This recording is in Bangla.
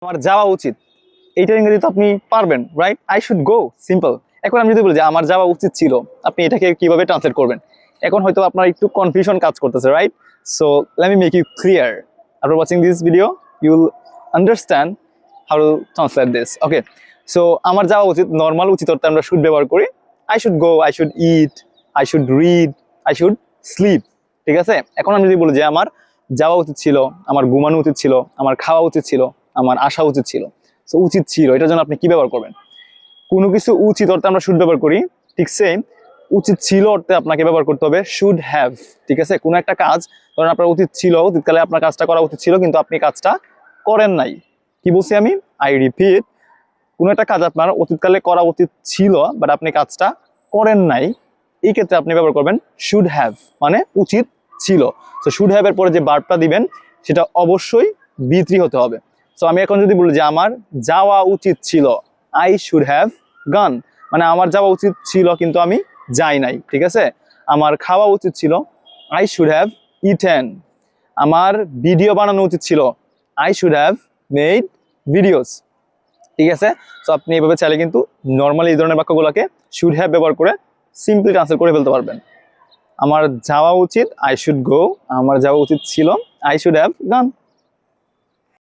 আমার যাওয়া উচিত, এইটার ইংরেজি তো আপনি পারবেন, right? I should go, simple. এখন আমি যদি বলি যে আমার যাওয়া উচিত ছিল, আপনি এটাকে কিভাবে ট্রান্সলেট করবেন? এখন হয়তো আপনার একটু কনফিউশন কাজ করতেছে, right? So let me make you clear. After watching this video you will understand how to translate this. Okay, so আমার যাওয়া উচিত, নর্মাল উচিত অর্থে আমরা শুড ব্যবহার করি। I should go, I should eat, I should read, I should sleep. ঠিক আছে? এখন আমি যদি বলি যে আমার যাওয়া উচিত ছিল, আমার ঘুমানো উচিত ছিল, আমার খাওয়া উচিত ছিল, আমার আসা উচিত ছিল। সো উচিত ছিল, এটার জন্য আপনি কি ব্যবহার করবেন? কোনো কিছু উচিত অর্থে আমরা শুড ব্যবহার করি, ঠিক সেম উচিত ছিল অর্থে আপনাকে ব্যবহার করতে হবে শুড হ্যাভ। ঠিক আছে? কোনো একটা কাজ ধরেন আপনার উচিত ছিল, অতীতকালে আপনার কাজটা করা উচিত ছিল কিন্তু আপনি কাজটা করেন নাই। কি বলছি আমি? আই রিপিট, কোনো একটা কাজ আপনার অতীতকালে করা উচিত ছিল বাট আপনি কাজটা করেন নাই, এই ক্ষেত্রে আপনি ব্যবহার করবেন শুড হ্যাভ, মানে উচিত ছিল। তো শুড হ্যাভ এর পরে যে ভার্বটা দিবেন সেটা অবশ্যই বি3 হতে হবে। সো আমি এখন যদি বলি যে আমার যাওয়া উচিত ছিল, আই শুড হ্যাভ গান, মানে আমার যাওয়া উচিত ছিল কিন্তু আমি যাই নাই। ঠিক আছে? আমার খাওয়া উচিত ছিল, আই শুড হ্যাভ ইটেন। আমার ভিডিও বানানো উচিত ছিল, I should have made videos. ঠিক আছে? সো আপনি এভাবে চাইলে কিন্তু নর্মালি এই ধরনের বাক্যগুলোকে শুড হ্যাভ ব্যবহার করে সিম্পলি ট্রান্সলেট করে ফেলতে পারবেন। আমার যাওয়া উচিত, আই শুড গো। আমার যাওয়া উচিত ছিল, আই শুড হ্যাভ গান।